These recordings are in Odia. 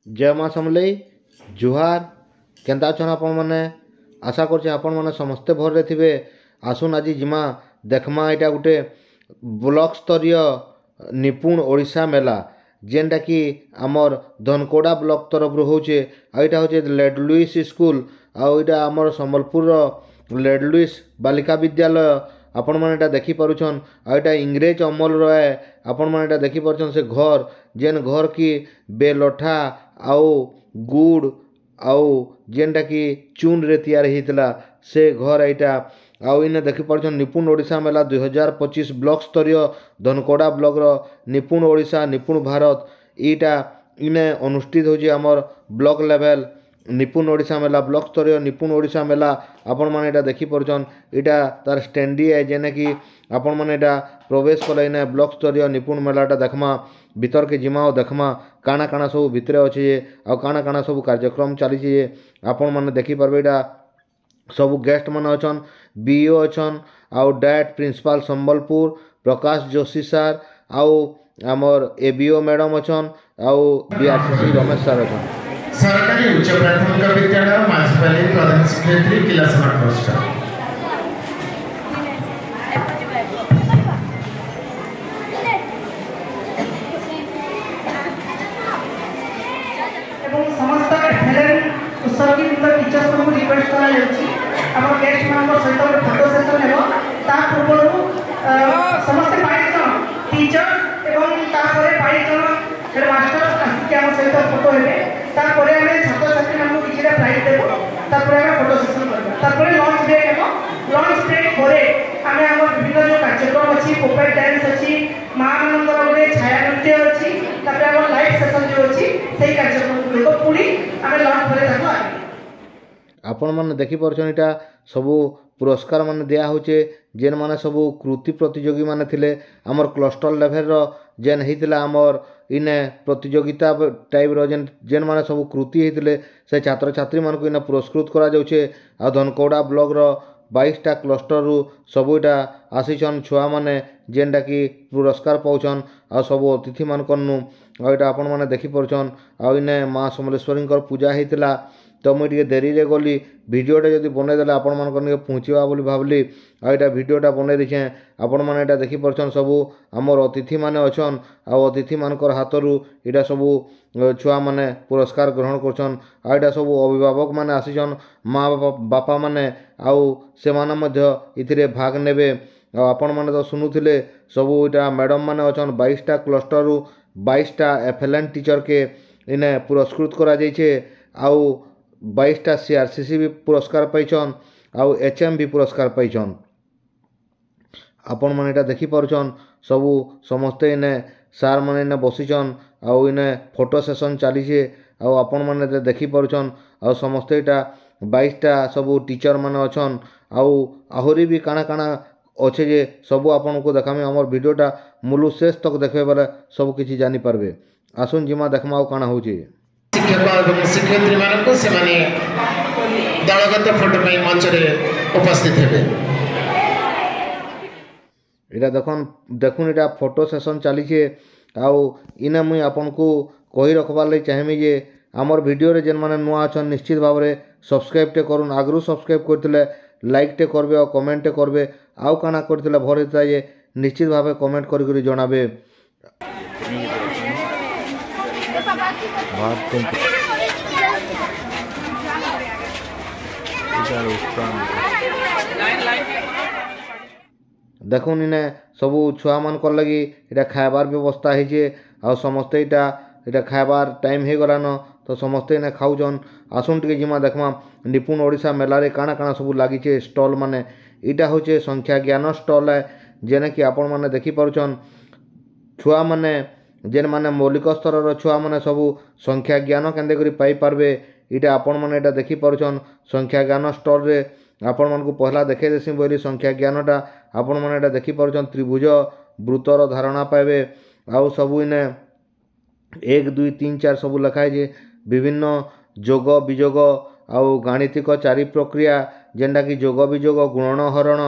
जय माँ समलई जुहार केन्ता अछन आपण मैंने आशा करछे आपण मैंने समस्ते भर थे। आसुन आज जिमा देखमा यहाँ गोटे ब्लॉक स्तरीय निपुण ओडिशा मेला जेनटा कि आमर धनकोड़ा ब्लॉक तरफ होचे। आईटा होचे लेड लुइस स्कूल आईटा आमर संबलपुर लेड लुइस बालिका विद्यालय आपण मैंने एटा देखी पारुछन। आईटा इंग्रेज अमल रहे आपण मैंने एटा देखी पारुछन से घर जेन घर की बेलठा आउ गुड़ आउ जेनटा कि चून रे तैयार होता से घर यहाँ आउ इने देखी पारुछन निपुण ओडिशा मेला 2025 ब्लॉक स्तरीय धनकोड़ा ब्लॉक रो निपुण ओडिशा निपुण भारत ईटा इने अनुष्ठित होची आमर ब्लॉक लेवल निपुण ओडिशा मेला ब्लॉक स्तरीय निपुण ओडिशा मेला आपण माने एटा देखी पारुछन। इटा तार स्टैंडी है जेने कि आपण माने एटा प्रवेश कले इने ब्लॉक स्तरीय निपुण मेलाटा देखमा भीतर के जिमा और देखमा काना काना सब भितर अच्छे आ काना काना सब कार्यक्रम चली आपण माने देखी पारबे। एटा सब गेस्ट मान अच्छन बीओ अच्छन आउ डायरेक्ट प्रिंसिपल संबलपुर प्रकाश जोशी सार आउ आमर एबीओ मैडम अच्छन आउ बीआरसीसी रमेश सार अच्छन। सरकारी उच्च प्राथमिक विद्यालय म्यूनिसिपालिटी प्रधान सेक्रेटरी किला समाज ट्रस्ट समस्त उत्सर्गित टीचर्स को रिक्वेस्ट कर गेस्ट मान सहित फोटो सेसन हो पूर्व समस्त 22 जन टीचर एवं 22 जन हेडमास्टर आसिक आम सहित फोटो हे छात्र छात्री मान कि प्राइज देव फोटो सेसन कर लंच ब्रेक हो। लंच ब्रेक पर आम विभिन्न जो कार्यक्रम अच्छी पोपेट डांस अच्छी माँ मान छाया नृत्य अच्छी लाइव सेसन जो अच्छी से कार्यक्रम गुड़िक पुणी आम लंच पर आपण मैंने देखी पार्छन इटा सबू पुरस्कार मान दिया होचे जेन माने सबू कृति प्रतियोगी माने थिले आमर क्लस्टर लेवल रो जेन हेतिला आमर इने प्रतियोगिता टाइप रो जेन माने सबू कृति हेतिले से छात्र छात्री मान को इने पुरस्कृत करा जाउचे। आ धनकोड़ा ब्लॉक रो 22टा क्लस्टर रु सबू इटा आसीछन छुआ माने जेनटा कि पुरस्कार पाउछन आ सबू अतिथि मान कन्नु आ इटा आपण माने देखी पारुछन। आ इने माँ समलेश्वरी पूजा हेतिला तो मुझे देरी रे गली भिडियोटा जब बनईदे आपण मान पहुँचवा बोली भावली आईटा भिडियोटा बनई देखे आपण मैंने देखी पार्छन सबू आमर अतिथि माने अच्छन आ अतिथि मानकर हाथरू इटा सबू छुआ माने पुरस्कार ग्रहण करछन। आईटा सबू अभिभावक माने आसीछन माँ बापा माने आउ से माने मध्य इथिरे भाग नेबे। आपण माने तो सुनुथिले सबू इटा मैडम माने अच्छन 22टा क्लस्टर रु 22टा एफएलएन टीचर के इने पुरस्कृत करा जाइछे आउ 22टा सीआरसीसी भी पुरस्कार पाइछन आउ एचएम भी पुरस्कार पाइछन। आपण माने एटा देखी पारुछन सबू समस्ते इने सार माने इने बसिछन आउ इने फोटो सेशन चलीछे आउ आपण माने देखी पारुछन आउ समस्ते एटा 22टा सबू टीचर माने अच्छन आउ आहुरी भी काना काना अच्छे जे सबू आपण को देखामी हमर वीडियोटा मुलु शेष तक देखबे बेले सब किछि जानि पारबे। आसुन जिमा देखमा आउ काना होउची शिक्षक और शिक्षयित्री मान से दलगत फोटो मंच उपस्थित हे। इटा देखुन इटा फोटो सेशन चलीछे आउ इने मुई आपन को कही रखबार लई चाहेमी जे आमर वीडियो रे जेन माने नुआ अछन निश्चित भाव रे सब्सक्राइब टे करूँ आगरू सब्सक्राइब करथिले लाइक टे करबे और कमेंट टे करबे आउ काना करथिले भर हेता जे निश्चित भाव कमेंट करी जणाबे। देखुन इने सबू छुआ मान लगी इटा खाइबार व्यवस्था है आ समस्ते इटा खाइबार टाइम हो गलान तो समस्ते इने खाऊन। आसुन टिके जिमा देखमा निपुण ओडिशा मेला रे काना काना सबू लगी स्टॉल माने इटा होचे संख्या ज्ञान स्टॉल है जेने कि आपण माने देखी पारुछन छुआ माने जेन माने मौलिक स्तर छुआ माने सबू संख्या ज्ञान केंदे करी पाई पारबे इटा आपण माने एटा देखी पारुछन संख्या ज्ञान स्टॉल रे आपण मान को पहला देखे देसी बोली संख्या ज्ञानटा आपण माने एटा देखी पारुछन त्रिभुज वृत्तर धारणा पाइबे आउ सबू इने 1 2 3 4 सबू लिखाई जे विभिन्न जोग विजोग आउ गाणितिक चारि प्रक्रिया जेनटा कि जोग विजोग गुणन हरण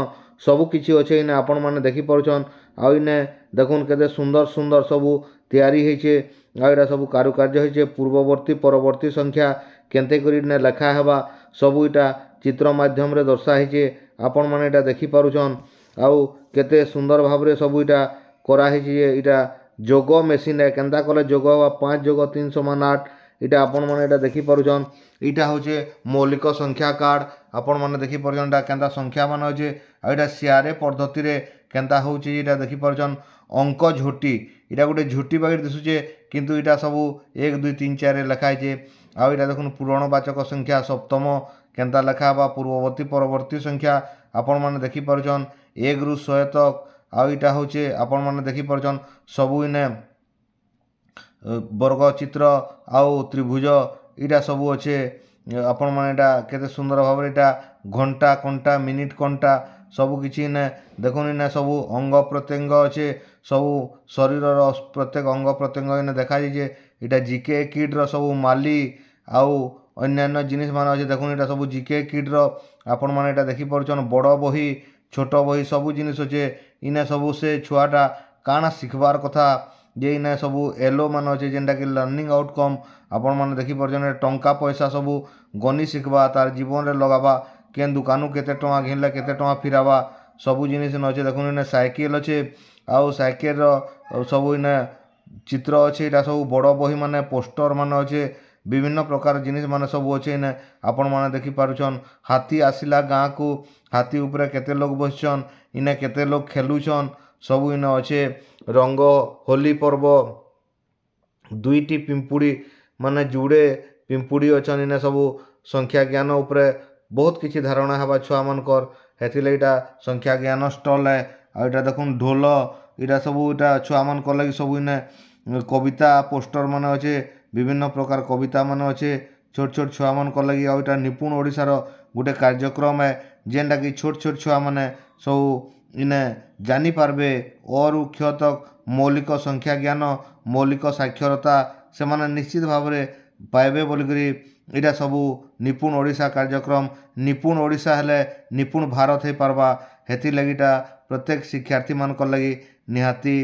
सबू किछि अच्छे इने आपण माने देखी पारुछन। आउ इने देखुन केते सुंदर सुंदर सबू तैयारी होइछे ଆଉ ଏଇଟା ସବୁ କାରୁକାର୍ଯ୍ୟ ହେଇଛେ ପୂର୍ବବର୍ତ୍ତୀ ପରବର୍ତ୍ତୀ ସଂଖ୍ୟା କେନ୍ତେ କରି ନେ ଲେଖା ହେବା ସବୁ ଇଟା ଚିତ୍ର ମାଧ୍ୟମରେ ଦର୍ଶା ହେଇଛେ ଆପଣମାନେ ଏଇଟା ଦେଖିପାରୁଛନ୍ ଆଉ କେତେ ସୁନ୍ଦର ଭାବରେ ସବୁ ଇଟା କରାହେଇଛି ଯେ ଇଟା ଯୋଗ ମେସିନ୍ରେ କେନ୍ତା କଲେ ଯୋଗ ହେବା 5 ଯୋଗ 3 ସମାନ 8 ଇଟା ଆପଣମାନେ ଏଇଟା ଦେଖିପାରୁଛନ୍ ଇଟା ହଉଛେ ମୌଳିକ ସଂଖ୍ୟା କାର୍ଡ଼ ଆପଣମାନେ ଦେଖିପାରୁଛନ୍ ଏଇଟା କେନ୍ତା ସଂଖ୍ୟା ମାନେ ଅଛେ ଆଉ ଏଇଟା ସିଆରେ ପଦ୍ଧତିରେ କେନ୍ତା ହଉଛି ଏଇଟା ଦେଖିପାରୁଛନ୍ ଅଙ୍କ ଝୋଟି ଏଇଟା ଗୋଟେ ଝୋଟି ବାଗିର ଦିଶୁଛେ କିନ୍ତୁ ଏଇଟା ସବୁ 1 2 3 4 ଲେଖା ହେଇଛେ ଆଉ ଏଇଟା ଦେଖୁନ୍ ପୂରଣବାଚକ ସଂଖ୍ୟା ସପ୍ତମ କେନ୍ତା ଲେଖା ହେବା ପୂର୍ବବର୍ତ୍ତୀ ପରବର୍ତ୍ତୀ ସଂଖ୍ୟା ଆପଣମାନେ ଦେଖିପାରୁଛନ୍ 1 ରୁ 100 ତକ ଆଉ ଏଇଟା ହଉଛେ ଆପଣମାନେ ଦେଖିପାରୁଛନ୍ ସବୁ ଇନେ ବର୍ଗ ଚିତ୍ର ଆଉ ତ୍ରିଭୁଜ ଏଇଟା ସବୁ ଅଛେ ଆପଣମାନେ ଏଇଟା କେତେ ସୁନ୍ଦର ଭାବରେ ଏଇଟା ଘଣ୍ଟା କଣ୍ଟା ମିନିଟ୍ କଣ୍ଟା ସବୁ କିଛି ଇନେ ଦେଖୁନ୍ ଇନେ ସବୁ ଅଙ୍ଗ ପ୍ରତ୍ୟଙ୍ଗ ଅଛେ ସବୁ ଶରୀରର ପ୍ରତ୍ୟେକ ଅଙ୍ଗ ପ୍ରତ୍ୟଙ୍ଗ ଇନେ ଦେଖାଯାଇଛେ ଏଇଟା ଜିକେ କିଟ୍ର ସବୁ ମାଲି ଆଉ ଅନ୍ୟାନ୍ୟ ଜିନିଷ ମାନେ ଅଛେ ଦେଖୁନ୍ ଏଇଟା ସବୁ ଜିକେ କିଟ୍ର ଆପଣମାନେ ଏଇଟା ଦେଖିପାରୁଛନ୍ ବଡ଼ ବହି ଛୋଟ ବହି ସବୁ ଜିନିଷ ଅଛେ ଇନେ ସବୁ ସେ ଛୁଆଟା କାଣା ଶିଖବାର୍ କଥା ଯେ ଇନେ ସବୁ ଏଲୋ ମାନେ ଅଛେ ଯେନ୍ଟାକି ଲର୍ଣ୍ଣିଂ ଆଉଟକମ୍ ଆପଣମାନେ ଦେଖିପାରୁଛନ୍ ଟଙ୍କା ପଇସା ସବୁ ଗନି ଶିଖବା ତାର ଜୀବନରେ ଲଗାବା କେନ୍ ଦୁକାନୁ କେତେ ଟଙ୍କା ଘିନଲେ କେତେ ଟଙ୍କା ଫିରାବା ସବୁ ଜିନିଷ ଇନେ ଅଛେ ଦେଖୁନ୍ ଇନେ ସାଇକେଲ ଅଛେ ଆଉ ସାଇକେଲର ସବୁ ଇନେ ଚିତ୍ର ଅଛେ ଏଇଟା ସବୁ ବଡ଼ ବହି ମାନେ ପୋଷ୍ଟର ମାନେ ଅଛେ ବିଭିନ୍ନ ପ୍ରକାର ଜିନିଷ ମାନେ ସବୁ ଅଛେ ଇନେ ଆପଣମାନେ ଦେଖିପାରୁଛନ୍ ହାତୀ ଆସିଲା ଗାଁକୁ ହାତୀ ଉପରେ କେତେ ଲୋକ ବସିଛନ୍ ଇନେ କେତେ ଲୋକ ଖେଲୁଛନ୍ ସବୁ ଇନେ ଅଛେ ରଙ୍ଗ ହୋଲି ପର୍ବ 2ଟି ପିମ୍ପୁଡ଼ି ମାନେ ଯୁଡ଼େ ପିମ୍ପୁଡ଼ି ଅଛନ୍ ଇନେ ସବୁ ସଂଖ୍ୟା ଜ୍ଞାନ ଉପରେ ବହୁତ କିଛି ଧାରଣା ହେବା ଛୁଆମାନଙ୍କର ହେଥିଲାଗି ଏଇଟା ସଂଖ୍ୟା ଜ୍ଞାନ ଷ୍ଟଲ୍ ଏ ଆଉ ଏଇଟା ଦେଖୁନ୍ ଢୋଲ ଏଇଟା ସବୁ ଏଇଟା ଛୁଆମାନଙ୍କର ଲାଗି ସବୁ ଇନେ କବିତା ପୋଷ୍ଟର ମାନେ ଅଛେ ବିଭିନ୍ନ ପ୍ରକାର କବିତା ମାନେ ଅଛେ ଛୋଟ ଛୋଟ ଛୁଆମାନଙ୍କର ଲାଗି ଆଉ ଏଇଟା ନିପୁଣ ଓଡ଼ିଶାର ଗୋଟେ କାର୍ଯ୍ୟକ୍ରମ ଏ ଯେନ୍ଟାକି ଛୋଟ ଛୋଟ ଛୁଆମାନେ ସବୁ ଇନେ ଜାଣିପାରବେ ଅରୁ କ୍ଷ ତକ୍ ମୌଳିକ ସଂଖ୍ୟା ଜ୍ଞାନ ମୌଳିକ ସାକ୍ଷରତା ସେମାନେ ନିଶ୍ଚିତ ଭାବରେ ପାଇବେ ବୋଲିକରି ଏଇଟା ସବୁ ନିପୁଣ ଓଡ଼ିଶା କାର୍ଯ୍ୟକ୍ରମ ନିପୁଣ ଓଡ଼ିଶା ହେଲେ ନିପୁଣ ଭାରତ ହେଇପାରବା ହେଥିଲାଗି ଏଇଟା ପ୍ରତ୍ୟେକ ଶିକ୍ଷାର୍ଥୀମାନଙ୍କର ଲାଗି ନିହାତି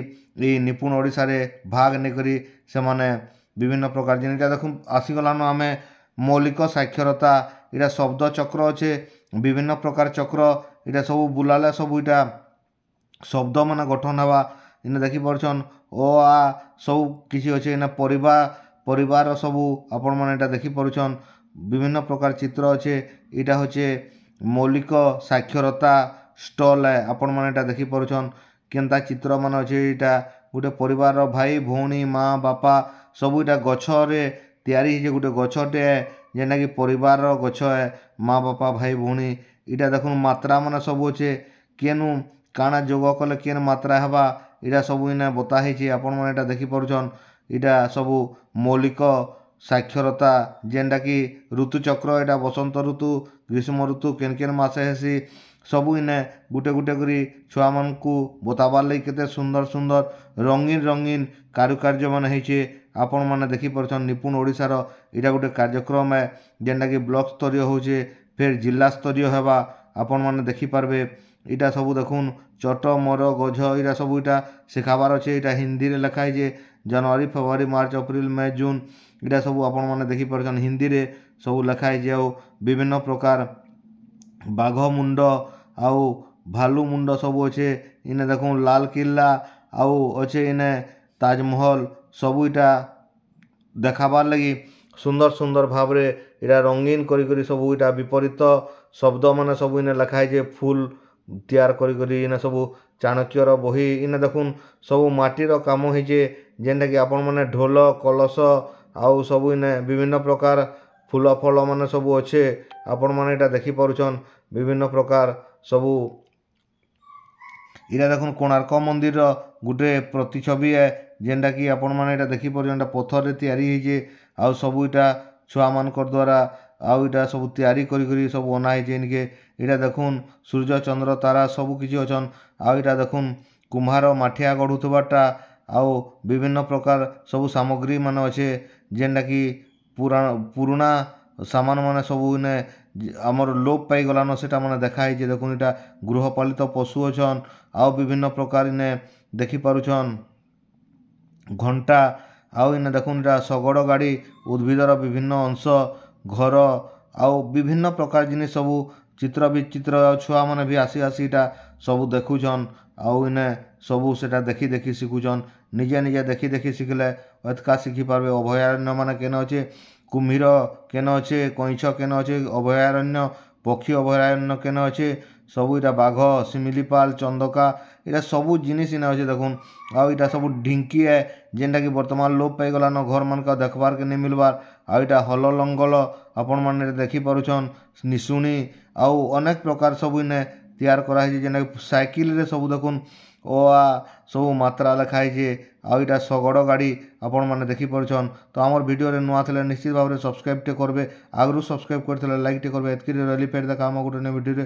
ଏଇ ନିପୁଣ ଓଡ଼ିଶାରେ ଭାଗ ନେଇକରି ସେମାନେ ବିଭିନ୍ନ ପ୍ରକାର ଜିନିଷଟା ଦେଖୁନ୍ ଆସିଗଲାନ ଆମେ ମୌଳିକ ସାକ୍ଷରତା ଏଇଟା ଶବ୍ଦ ଚକ୍ର ଅଛେ ବିଭିନ୍ନ ପ୍ରକାର ଚକ୍ର ଏଇଟା ସବୁ ବୁଲାଲେ ସବୁ ଏଇଟା ଶବ୍ଦ ମାନେ ଗଠନ ହେବା ଇନେ ଦେଖିପାରୁଛନ୍ ଅ ଆ ସବୁ କିଛି ଅଛେ ଇନେ ପରିବାର ସବୁ ଆପଣମାନେ ଏଇଟା ଦେଖିପାରୁଛନ୍ ବିଭିନ୍ନ ପ୍ରକାର ଚିତ୍ର ଅଛେ ଏଇଟା ହଉଛେ ମୌଳିକ ସାକ୍ଷରତା ଷ୍ଟଲ୍ ଆପଣମାନେ ଏଇଟା ଦେଖିପାରୁଛନ୍ କେନ୍ତା ଚିତ୍ର ମାନେ ଅଛେ ଏଇଟା ଗୋଟେ ପରିବାରର ଭାଇ ଭଉଣୀ ମା ବାପା ସବୁ ଏଇଟା ଗଛରେ ତିଆରି ହେଇଛେ ଗୋଟେ ଗଛଟେ ଯେନ୍ଟାକି ପରିବାରର ଗଛ ଏ ମା ବାପା ଭାଇ ଭଉଣୀ ଏଇଟା ଦେଖୁନ୍ ମାତ୍ରା ମାନେ ସବୁ ଅଛେ କେନୁ କାଣା ଯୋଗ କଲେ କେନ୍ ମାତ୍ରା ହେବା ଏଇଟା ସବୁ ଇନେ ବତା ହେଇଛେ ଆପଣମାନେ ଏଇଟା ଦେଖିପାରୁଛନ୍ ଏଇଟା ସବୁ ମୌଳିକ ସାକ୍ଷରତା ଯେନ୍ଟାକି ଋତୁଚକ୍ର ଏଇଟା ବସନ୍ତ ଋତୁ ଗ୍ରୀଷ୍ମ ଋତୁ କେନ୍ କେନ୍ ମାସେ ହେସି ସବୁ ଇନେ ଗୁଟେ ଗୁଟେ କରି ଛୁଆମାନଙ୍କୁ ବତାବାର୍ ଲାଗି କେତେ ସୁନ୍ଦର ସୁନ୍ଦର ରଙ୍ଗୀନ ରଙ୍ଗୀନ କାରୁକାର୍ଯ୍ୟ ମାନେ ହେଇଛେ ଆପଣମାନେ ଦେଖିପାରୁଛନ୍ ନିପୁଣ ଓଡ଼ିଶାର ଏଇଟା ଗୋଟେ କାର୍ଯ୍ୟକ୍ରମ ଏ ଯେନ୍ଟାକି ବ୍ଲକ ସ୍ତରୀୟ ହଉଛେ ଫେର୍ ଜିଲ୍ଲା ସ୍ତରୀୟ ହେବା ଆପଣମାନେ ଦେଖିପାରବେ ଏଇଟା ସବୁ ଦେଖୁନ୍ ଚଟ ମର ଗଝ ଏଇଟା ସବୁ ଏଇଟା ଶିଖାବାର ଅଛେ ଏଇଟା ହିନ୍ଦୀରେ ଲେଖା ହେଇଛେ ଜାନୁଆରୀ ଫେବୃଆରୀ ମାର୍ଚ୍ଚ ଏପ୍ରିଲ ମେ ଜୁନ୍ ଏଇଟା ସବୁ ଆପଣମାନେ ଦେଖିପାରୁଛନ୍ ହିନ୍ଦୀରେ ସବୁ ଲେଖା ହେଇଛେ ଆଉ ବିଭିନ୍ନ ପ୍ରକାର ବାଘ ମୁଣ୍ଡ ଆଉ ଭାଲୁ ମୁଣ୍ଡ ସବୁ ଅଛେ ଇନେ ଦେଖୁନ୍ ଲାଲକିଲ୍ଲା ଆଉ ଅଛେ ଇନେ ତାଜମହଲ ସବୁ ଇଟା ଦେଖାବାର୍ ଲାଗି ସୁନ୍ଦର ସୁନ୍ଦର ଭାବରେ ଏଇଟା ରଙ୍ଗୀନ କରି ସବୁ ଏଇଟା ବିପରୀତ ଶବ୍ଦ ମାନେ ସବୁ ଇନେ ଲେଖା ହେଇଛେ ଫୁଲ ତିଆରି କରି ଇନେ ସବୁ ଚାଣକ୍ୟର ବହି ଇନେ ଦେଖୁନ୍ ସବୁ ମାଟିର କାମ ହେଇଛେ ଯେନ୍ଟାକି ଆପଣମାନେ ଢୋଲ କଳସ ଆଉ ସବୁ ଇନେ ବିଭିନ୍ନ ପ୍ରକାର ଫୁଲ ଫଳ ମାନେ ସବୁ ଅଛେ ଆପଣମାନେ ଏଇଟା ଦେଖିପାରୁଛନ୍ ବିଭିନ୍ନ ପ୍ରକାର ସବୁ ଇଟା ଦେଖୁନ୍ କୋଣାର୍କ ମନ୍ଦିରର ଗୋଟେ ପ୍ରତିଛବି ଏ ଯେନ୍ଟାକି ଆପଣମାନେ ଏଇଟା ଦେଖିପାରୁଛନ୍ ଏଇଟା ପଥରରେ ତିଆରି ହେଇଛେ ଆଉ ସବୁ ଏଇଟା ଛୁଆମାନଙ୍କର ଦ୍ୱାରା ଆଉ ଏଇଟା ସବୁ ତିଆରି କରି ସବୁ ଅନା ହେଇଛେ ଇନ୍କେ ଏଇଟା ଦେଖୁନ୍ ସୂର୍ଯ୍ୟ ଚନ୍ଦ୍ର ତାରା ସବୁ କିଛି ଅଛନ୍ ଆଉ ଏଇଟା ଦେଖୁନ୍ କୁମ୍ଭାର ମାଠିଆ ଗଢ଼ୁଥିବାରଟା ଆଉ ବିଭିନ୍ନ ପ୍ରକାର ସବୁ ସାମଗ୍ରୀ ମାନେ ଅଛେ ଯେନ୍ଟାକି ପୁରୁଣା ସାମାନ ମାନେ ସବୁ ଇନେ ଆମର ଲୋପ ପାଇଗଲାନ ସେଟା ମାନେ ଦେଖା ହେଇଛେ ଦେଖୁନ୍ ଏଇଟା ଗୃହପାଳିତ ପଶୁ ଅଛନ୍ ଆଉ ବିଭିନ୍ନ ପ୍ରକାର ଇନେ ଦେଖିପାରୁଛନ୍ ଘଣ୍ଟା ଆଉ ଇନେ ଦେଖୁନ୍ ଇଟା ଶଗଡ଼ ଗାଡ଼ି ଉଦ୍ଭିଦର ବିଭିନ୍ନ ଅଂଶ ଘର ଆଉ ବିଭିନ୍ନ ପ୍ରକାର ଜିନିଷ ସବୁ ଚିତ୍ର ବିଚିତ୍ର ଛୁଆମାନେ ବି ଆସି ଆସି ଇଟା ସବୁ ଦେଖୁଛନ୍ ଆଉ ଇନେ ସବୁ ସେଟା ଦେଖି ଦେଖି ଶିଖୁଛନ୍ ନିଜେ ନିଜେ ଦେଖି ଦେଖି ଶିଖିଲେ ଏତ୍କା ଶିଖିପାରବେ ଅଭୟାରଣ୍ୟ ମାନେ କେନ ଅଛେ କୁମ୍ଭୀର କେନ ଅଛେ କଇଁଛ କେନ ଅଛେ ଅଭୟାରଣ୍ୟ ପକ୍ଷୀ ଅଭୟାରଣ୍ୟ କେନ ଅଛେ ସବୁ ଇଟା ବାଘ ଶିମିଳିପାଲ ଚନ୍ଦକା ଇଟା ସବୁ ଜିନିଷ ଇନେ ଅଛେ ଦେଖୁନ୍ ଆଉ ଇଟା ସବୁ ଢିଙ୍କି ଏ ଯେନ୍ଟାକି ବର୍ତ୍ତମାନ ଲୋପ ପାଇଗଲାନ ଘରମାନକେ ଦେଖବାର୍କେ ନେଇ ମିଲବାର୍ ଆଉ ଇଟା ହଲ ଲଙ୍ଗଲ ଆପଣମାନେ ଦେଖିପାରୁଛନ୍ ନିଶୁଣି ଆଉ ଅନେକ ପ୍ରକାର ସବୁ ଇନେ ତିଆରି କରାହେଇଛେ ଯେନ୍ଟାକି ସାଇକେଲରେ ସବୁ ଦେଖୁନ୍ ଓ ଆ ସବୁ ମାତ୍ରା ଲେଖା ହେଇଛେ ଆଉ ଇଟା ଶଗଡ଼ ଗାଡ଼ି ଆପଣମାନେ ଦେଖିପାରୁଛନ୍ ତ ଆମର ଭିଡ଼ିଓରେ ନୂଆ ଥିଲେ ନିଶ୍ଚିତ ଭାବରେ ସବସ୍କ୍ରାଇବ୍ଟେ କରିବେ ଆଗରୁ ସବସ୍କ୍ରାଇବ୍ କରିଥିଲେ ଲାଇକ୍ଟେ କରିବେ ଏତ୍କିରେ ରହିଲି ଫେର୍ ଦେଖା ଆମ ଗୋଟେ ଭିଡ଼ିଓରେ।